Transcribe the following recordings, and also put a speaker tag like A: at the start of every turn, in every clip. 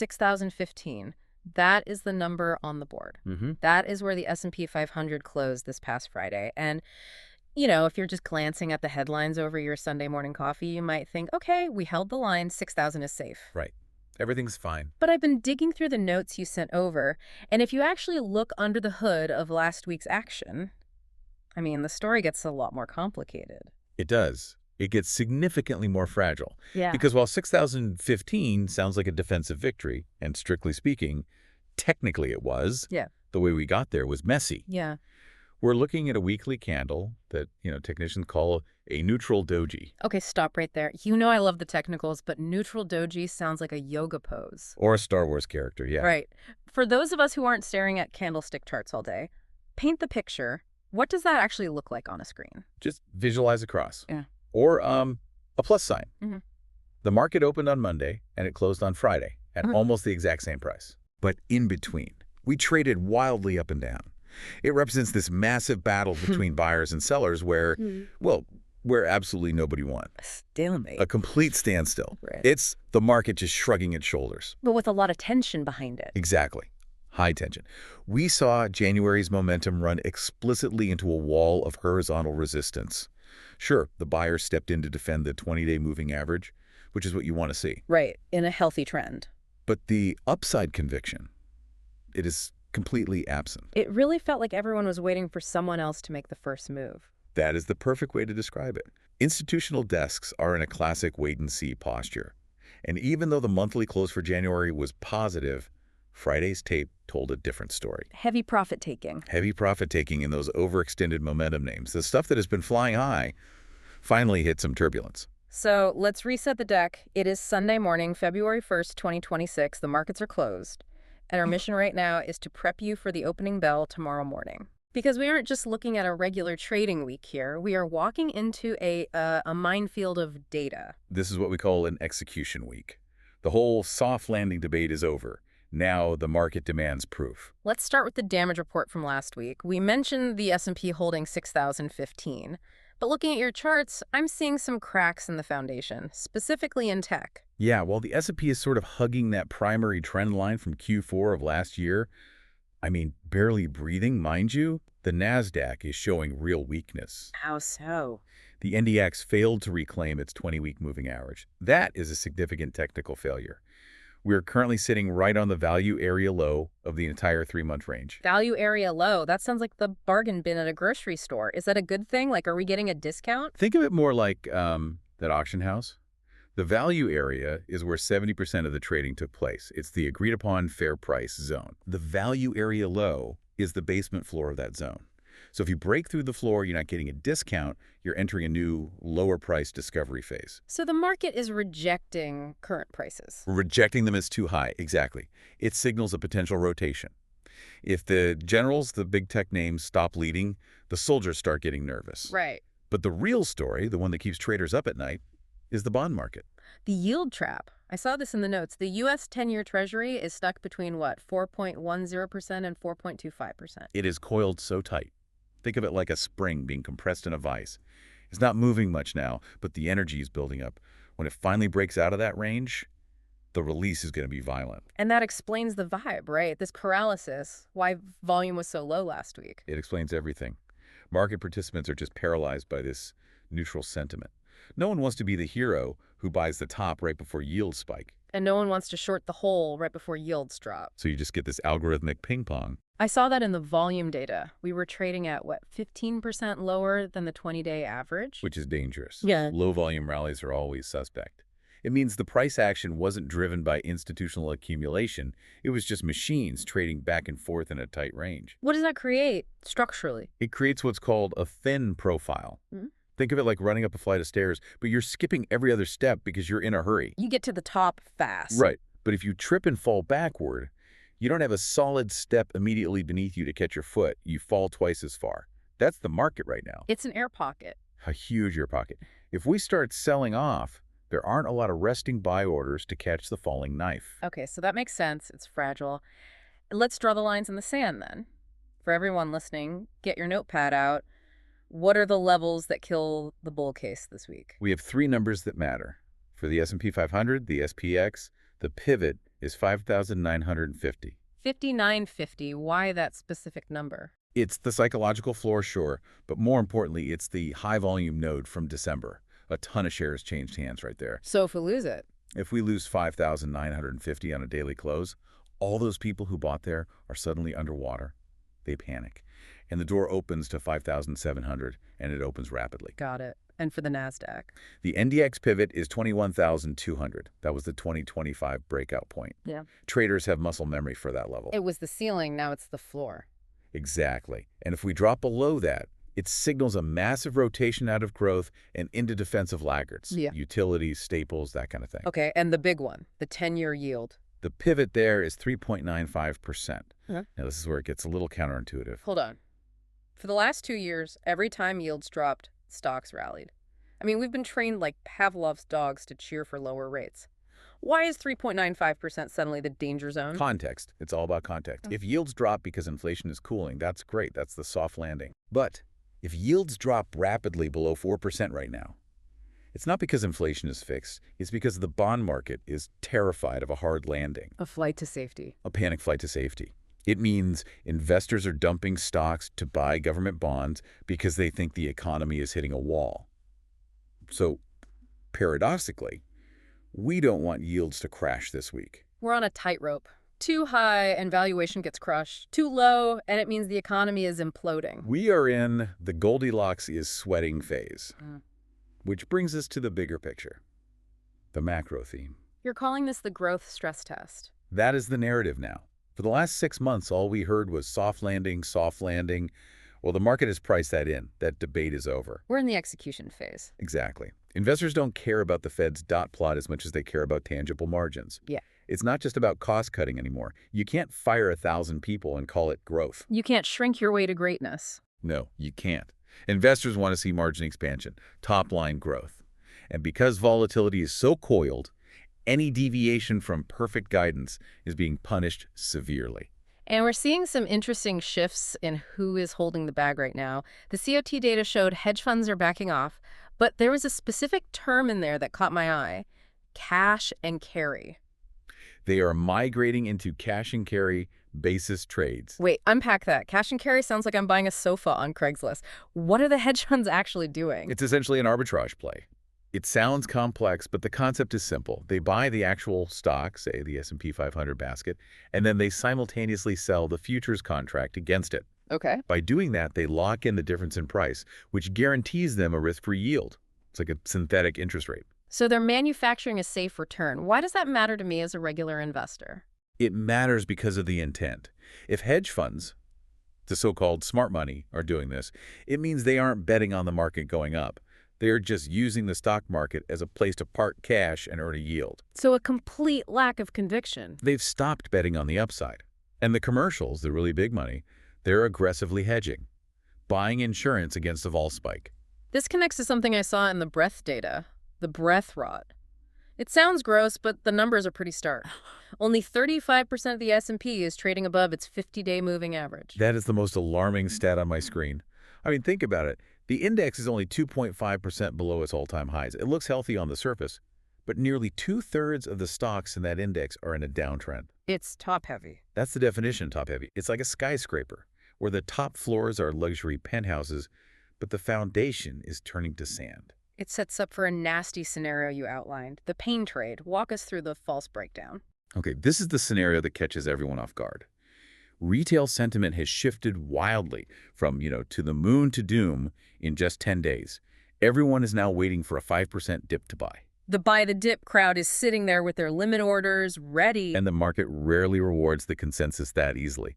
A: 6,015. That is the number on the board. That is where the S&P 500 closed this past Friday. And, if you're just glancing at the headlines over your Sunday morning coffee, you might think, okay, we held the line, 6,000 is safe.
B: Right. Everything's fine.
A: But I've been digging through the notes you sent over, and if you actually look under the hood of last week's action, the story gets a lot more complicated.
B: It does. It gets significantly more fragile.
A: Yeah.
B: Because while 6,015 sounds like a defensive victory, and strictly speaking, technically it was, the way we got there was messy.
A: Yeah.
B: We're looking at a weekly candle that, technicians call a neutral doji.
A: Okay, stop right there. I love the technicals, but neutral doji sounds like a yoga pose.
B: Or a Star Wars character, yeah.
A: Right. For those of us who aren't staring at candlestick charts all day, paint the picture. What does that actually look like on a screen?
B: Just visualize a cross.
A: Yeah.
B: Or a plus sign. The market opened on Monday, and it closed on Friday at almost the exact same price. But in between, we traded wildly up and down. It represents this massive battle between buyers and sellers where absolutely nobody won.
A: A stalemate.
B: A complete standstill.
A: Right.
B: It's the market just shrugging its shoulders.
A: But with a lot of tension behind it.
B: Exactly. High tension. We saw January's momentum run explicitly into a wall of horizontal resistance. Sure, the buyers stepped in to defend the 20-day moving average, which is what you want to see.
A: Right, in a healthy trend.
B: But the upside conviction, it is completely absent.
A: It really felt like everyone was waiting for someone else to make the first move.
B: That is the perfect way to describe it. Institutional desks are in a classic wait-and-see posture. And even though the monthly close for January was positive, Friday's tape told a different story.
A: Heavy profit-taking.
B: Heavy profit-taking in those overextended momentum names. The stuff that has been flying high finally hit some turbulence.
A: So let's reset the deck. It is Sunday morning, February 1st, 2026. The markets are closed. And our mission right now is to prep you for the opening bell tomorrow morning. Because we aren't just looking at a regular trading week here. We are walking into a minefield of data.
B: This is what we call an execution week. The whole soft landing debate is over. Now the market demands proof.
A: Let's start with the damage report from last week. We mentioned the S&P holding 6,015. But looking at your charts, I'm seeing some cracks in the foundation, specifically in tech.
B: Yeah, while the S&P is sort of hugging that primary trend line from Q4 of last year, barely breathing, mind you, the NASDAQ is showing real weakness.
A: How so?
B: The NDX failed to reclaim its 20-week moving average. That is a significant technical failure. We're currently sitting right on the value area low of the entire 3-month range.
A: Value area low? That sounds like the bargain bin at a grocery store. Is that a good thing? Like, are we getting a discount?
B: Think of it more like that auction house. The value area is where 70% of the trading took place. It's the agreed-upon fair price zone. The value area low is the basement floor of that zone. So if you break through the floor, you're not getting a discount. You're entering a new, lower-price discovery phase.
A: So the market is rejecting current prices.
B: Rejecting them as too high, exactly. It signals a potential rotation. If the generals, the big tech names, stop leading, the soldiers start getting nervous.
A: Right.
B: But the real story, the one that keeps traders up at night, is the bond market.
A: The yield trap. I saw this in the notes. The U.S. 10-year Treasury is stuck between, 4.10% and 4.25%.
B: It is coiled so tight. Think of it like a spring being compressed in a vise. It's not moving much now, but the energy is building up. When it finally breaks out of that range, the release is going to be violent.
A: And that explains the vibe, right? This paralysis, why volume was so low last week.
B: It explains everything. Market participants are just paralyzed by this neutral sentiment. No one wants to be the hero who buys the top right before yields spike.
A: And no one wants to short the hole right before yields drop.
B: So you just get this algorithmic ping pong.
A: I saw that in the volume data. We were trading at, 15% lower than the 20-day average?
B: Which is dangerous.
A: Yeah.
B: Low volume rallies are always suspect. It means the price action wasn't driven by institutional accumulation. It was just machines trading back and forth in a tight range.
A: What does that create structurally?
B: It creates what's called a thin profile.
A: Mm-hmm.
B: Think of it like running up a flight of stairs, but you're skipping every other step because you're in a hurry.
A: You get to the top fast.
B: Right. But if you trip and fall backward, you don't have a solid step immediately beneath you to catch your foot. You fall twice as far. That's the market right now.
A: It's an air pocket.
B: A huge air pocket. If we start selling off, there aren't a lot of resting buy orders to catch the falling knife.
A: Okay, so that makes sense. It's fragile. Let's draw the lines in the sand then. For everyone listening, get your notepad out. What are the levels that kill the bull case this week?
B: We have 3 numbers that matter. For the S&P 500, the SPX, the pivot, is 5,950.
A: 59.50. Why that specific number?
B: It's the psychological floor, sure, but more importantly, it's the high-volume node from December. A ton of shares changed hands right there.
A: So if we lose it,
B: If we lose 5,950 on a daily close, all those people who bought there are suddenly underwater. They panic. And the door opens to 5,700, and it opens rapidly.
A: got it. And for the NASDAQ?
B: The NDX pivot is 21,200. That was the 2025 breakout point.
A: Yeah.
B: Traders have muscle memory for that level.
A: It was the ceiling, now it's the floor.
B: Exactly. And if we drop below that, it signals a massive rotation out of growth and into defensive laggards.
A: Yeah.
B: Utilities, staples, that kind of thing.
A: Okay, and the big one, the 10-year yield.
B: The pivot there is 3.95%.
A: Okay.
B: Now, this is where it gets a little counterintuitive.
A: Hold on. For the last 2 years, every time yields dropped, stocks rallied. I mean, we've been trained like Pavlov's dogs to cheer for lower rates. Why is 3.95% suddenly the danger zone?
B: Context. It's all about context. If yields drop because inflation is cooling, that's great. That's the soft landing. But if yields drop rapidly below 4% right now, it's not because inflation is fixed. It's because the bond market is terrified of a hard landing,
A: A flight to safety.
B: a panic flight to safety. It means investors are dumping stocks to buy government bonds because they think the economy is hitting a wall. So, paradoxically, we don't want yields to crash this week.
A: We're on a tightrope. Too high and valuation gets crushed. Too low and it means the economy is imploding.
B: We are in the Goldilocks is sweating phase,
A: Mm.
B: which brings us to the bigger picture, the macro theme.
A: You're calling this the growth stress test.
B: That is the narrative now. For the last 6 months, all we heard was soft landing, soft landing. Well, the market has priced that in. That debate is over.
A: We're in the execution phase.
B: Exactly. Investors don't care about the Fed's dot plot as much as they care about tangible margins.
A: Yeah.
B: It's not just about cost cutting anymore. You can't fire 1,000 people and call it growth.
A: You can't shrink your way to greatness.
B: No, you can't. Investors want to see margin expansion, top-line growth. And because volatility is so coiled, any deviation from perfect guidance is being punished severely.
A: And we're seeing some interesting shifts in who is holding the bag right now. The COT data showed hedge funds are backing off, but there was a specific term in there that caught my eye: cash and carry.
B: They are migrating into cash and carry basis trades.
A: Wait, unpack that. Cash and carry sounds like I'm buying a sofa on Craigslist. What are the hedge funds actually doing?
B: It's essentially an arbitrage play. It sounds complex, but the concept is simple. They buy the actual stock, say the S&P 500 basket, and then they simultaneously sell the futures contract against it.
A: Okay.
B: By doing that, they lock in the difference in price, which guarantees them a risk-free yield. It's like a synthetic interest rate.
A: So they're manufacturing a safe return. Why does that matter to me as a regular investor?
B: It matters because of the intent. If hedge funds, the so-called smart money, are doing this, it means they aren't betting on the market going up. They are just using the stock market as a place to park cash and earn a yield.
A: So a complete lack of conviction.
B: They've stopped betting on the upside. And the commercials, the really big money, they're aggressively hedging, buying insurance against a vol spike.
A: This connects to something I saw in the breadth data, the breadth rot. It sounds gross, but the numbers are pretty stark. Only 35% of the S&P is trading above its 50-day moving average.
B: That is the most alarming stat on my screen. I mean, think about it. The index is only 2.5% below its all-time highs. It looks healthy on the surface, but nearly 2/3 of the stocks in that index are in a downtrend.
A: It's top-heavy.
B: That's the definition, top-heavy. It's like a skyscraper, where the top floors are luxury penthouses, but the foundation is turning to sand.
A: It sets up for a nasty scenario you outlined, the pain trade. Walk us through the false breakdown.
B: Okay, this is the scenario that catches everyone off guard. Retail sentiment has shifted wildly from, to the moon to doom in just 10 days. Everyone is now waiting for a 5% dip to buy.
A: The buy the dip crowd is sitting there with their limit orders ready.
B: And the market rarely rewards the consensus that easily.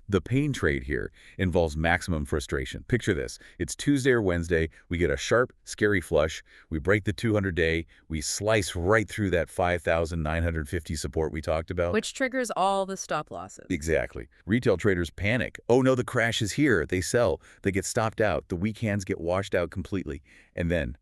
B: The pain trade here involves maximum frustration. Picture this. It's Tuesday or Wednesday. We get a sharp, scary flush. We break the 200-day. We slice right through that 5,950 support we talked about.
A: Which triggers all the stop losses.
B: Exactly. Retail traders panic. Oh no, the crash is here. They sell. They get stopped out. The weak hands get washed out completely. And then,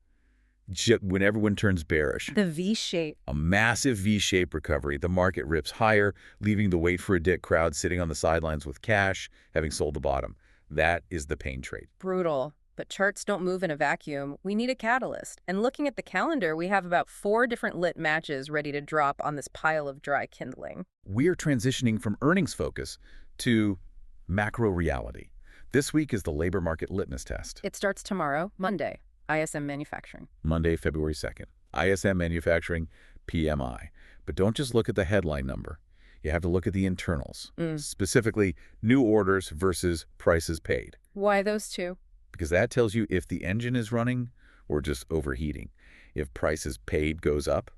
B: when everyone turns bearish,
A: The V-shape.
B: a massive V-shaped recovery. The market rips higher, leaving the wait for a dip crowd sitting on the sidelines with cash, having sold the bottom. That is the pain trade.
A: Brutal. But charts don't move in a vacuum. We need a catalyst. And looking at the calendar, we have about 4 different lit matches ready to drop on this pile of dry kindling.
B: We're transitioning from earnings focus to macro reality. This week is the labor market litmus test.
A: It starts tomorrow, Monday, ISM Manufacturing.
B: Monday, February 2nd. ISM Manufacturing, PMI. But don't just look at the headline number. You have to look at the internals, specifically new orders versus prices paid.
A: Why those two?
B: Because that tells you if the engine is running or just overheating. If prices paid goes up,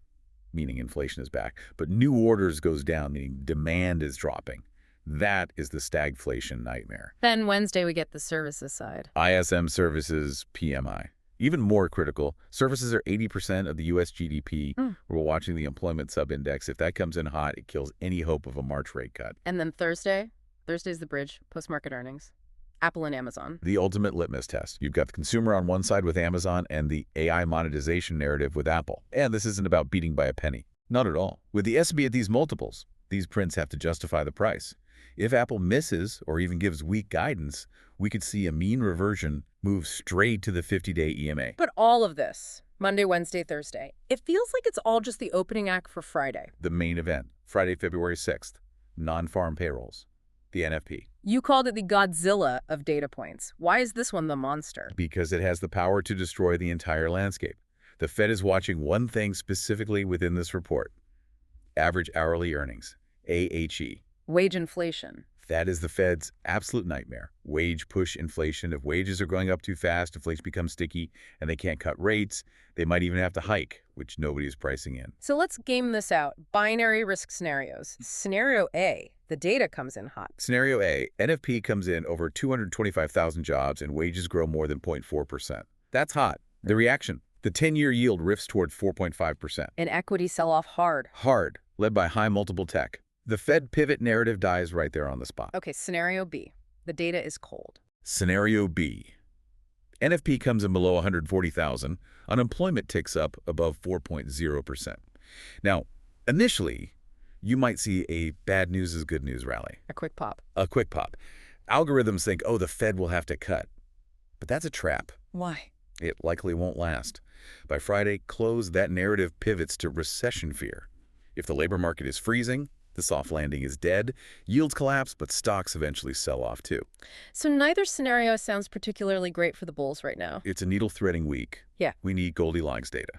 B: meaning inflation is back, but new orders goes down, meaning demand is dropping. That is the stagflation nightmare.
A: Then Wednesday we get the services side.
B: ISM Services PMI. Even more critical, services are 80% of the U.S. GDP. We're watching the employment sub-index. If that comes in hot, it kills any hope of a March rate cut.
A: And then Thursday's the bridge, post-market earnings. Apple and Amazon.
B: The ultimate litmus test. You've got the consumer on one side with Amazon and the AI monetization narrative with Apple. And this isn't about beating by a penny. Not at all. With the S&P at these multiples, these prints have to justify the price. If Apple misses or even gives weak guidance, we could see a mean reversion move straight to the 50-day EMA.
A: But all of this, Monday, Wednesday, Thursday, it feels like it's all just the opening act for Friday.
B: The main event, Friday, February 6th, non-farm payrolls, the NFP.
A: You called it the Godzilla of data points. Why is this one the monster?
B: Because it has the power to destroy the entire landscape. The Fed is watching one thing specifically within this report. Average hourly earnings, AHE.
A: Wage inflation.
B: That is the Fed's absolute nightmare. Wage push inflation. If wages are going up too fast, inflation becomes sticky, and they can't cut rates, they might even have to hike, which nobody is pricing in.
A: So let's game this out. Binary risk scenarios. Scenario A, the data comes in hot.
B: Scenario A, NFP comes in over 225,000 jobs and wages grow more than 0.4%. That's hot. The reaction, the 10-year yield rifts toward 4.5%.
A: And equity sell-off hard.
B: Hard, led by high multiple tech. The Fed pivot narrative dies right there on the spot.
A: Okay, scenario B. The data is cold.
B: Scenario B. NFP comes in below 140,000. Unemployment ticks up above 4.0%. Now, initially, you might see a bad news is good news rally.
A: A quick pop.
B: A quick pop. Algorithms think, oh, the Fed will have to cut. But that's a trap.
A: Why?
B: It likely won't last. By Friday close, that narrative pivots to recession fear. If the labor market is freezing, the soft landing is dead, yields collapse, but stocks eventually sell off too.
A: So neither scenario sounds particularly great for the bulls right now.
B: It's a needle-threading week.
A: Yeah.
B: We need Goldilocks data.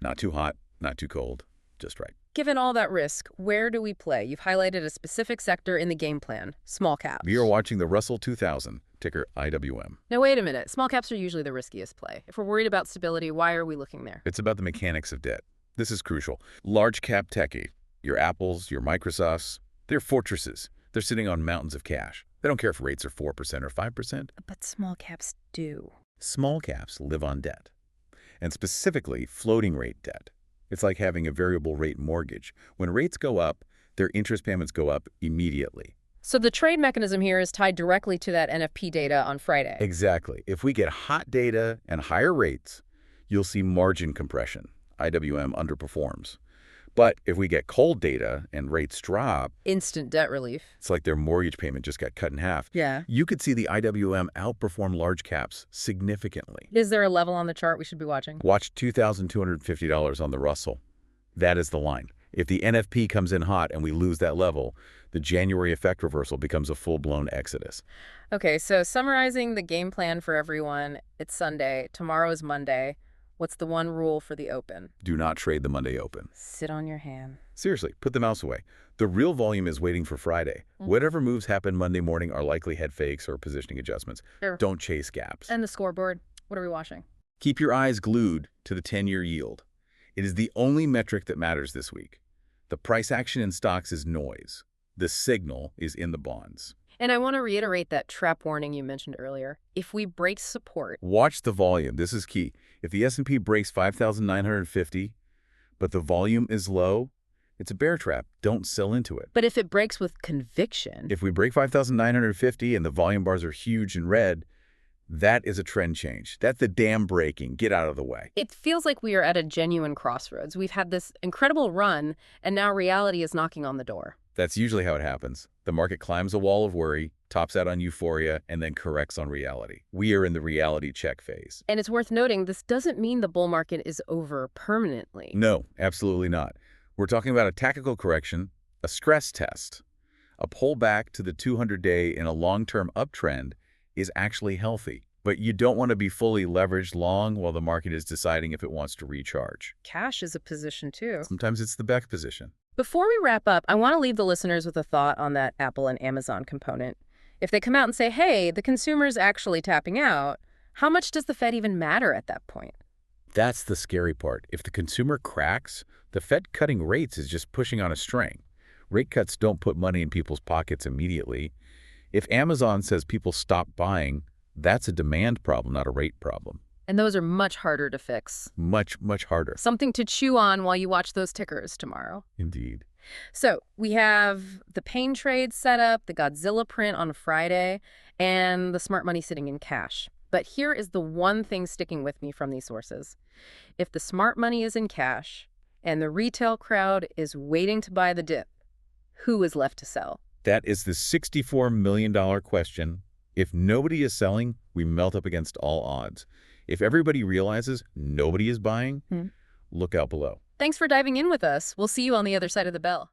B: Not too hot, not too cold, just right.
A: Given all that risk, where do we play? You've highlighted a specific sector in the game plan, small caps.
B: We are watching the Russell 2000, ticker IWM.
A: Now wait a minute, small caps are usually the riskiest play. If we're worried about stability, why are we looking there?
B: It's about the mechanics of debt. This is crucial. Large cap techie, your Apples, your Microsofts, they're fortresses. They're sitting on mountains of cash. They don't care if rates are 4% or 5%.
A: But small caps do.
B: Small caps live on debt, and specifically floating rate debt. It's like having a variable rate mortgage. When rates go up, their interest payments go up immediately.
A: So the trade mechanism here is tied directly to that NFP data on Friday.
B: Exactly. If we get hot data and higher rates, you'll see margin compression. IWM underperforms. But if we get cold data and rates drop,
A: instant debt relief.
B: It's like their mortgage payment just got cut in half.
A: Yeah.
B: You could see the IWM outperform large caps significantly.
A: Is there a level on the chart we should be watching?
B: Watch $2,250 on the Russell. That is the line. If the NFP comes in hot and we lose that level, the January effect reversal becomes a full-blown exodus.
A: Okay, so summarizing the game plan for everyone, it's Sunday, tomorrow is Monday. What's the one rule for the open?
B: Do not trade the Monday open.
A: Sit on your hand.
B: Seriously, put the mouse away. The real volume is waiting for Friday. Whatever moves happen Monday morning are likely head fakes or positioning adjustments.
A: Sure.
B: Don't chase gaps.
A: And the scoreboard, what are we watching?
B: Keep your eyes glued to the 10-year yield. It is the only metric that matters this week. The price action in stocks is noise. The signal is in the bonds.
A: And I want to reiterate that trap warning you mentioned earlier. If we break support...
B: Watch the volume. This is key. If the S&P breaks 5,950, but the volume is low, it's a bear trap. Don't sell into it.
A: But if it breaks with conviction...
B: If we break 5,950 and the volume bars are huge and red, that is a trend change. That's the dam breaking. Get out of the way.
A: It feels like we are at a genuine crossroads. We've had this incredible run, and now reality is knocking on the door.
B: That's usually how it happens. The market climbs a wall of worry, tops out on euphoria, and then corrects on reality. We are in the reality check phase.
A: And it's worth noting, this doesn't mean the bull market is over permanently.
B: No, absolutely not. We're talking about a tactical correction, a stress test. A pullback to the 200-day in a long-term uptrend is actually healthy. But you don't want to be fully leveraged long while the market is deciding if it wants to recharge.
A: Cash is a position too.
B: Sometimes it's the Beck position.
A: Before we wrap up, I want to leave the listeners with a thought on that Apple and Amazon component. If they come out and say, hey, the consumer's actually tapping out, how much does the Fed even matter at that point?
B: That's the scary part. If the consumer cracks, the Fed cutting rates is just pushing on a string. Rate cuts don't put money in people's pockets immediately. If Amazon says people stop buying, that's a demand problem, not a rate problem.
A: And those are much harder to fix.
B: Much, much harder.
A: Something to chew on while you watch those tickers tomorrow.
B: Indeed.
A: So we have the pain trade set up, the Godzilla print on Friday, and the smart money sitting in cash. But here is the one thing sticking with me from these sources. If the smart money is in cash and the retail crowd is waiting to buy the dip, who is left to sell?
B: That is the $64 million question. If nobody is selling, we melt up against all odds. If everybody realizes nobody is buying, look out below.
A: Thanks for diving in with us. We'll see you on the other side of the bell.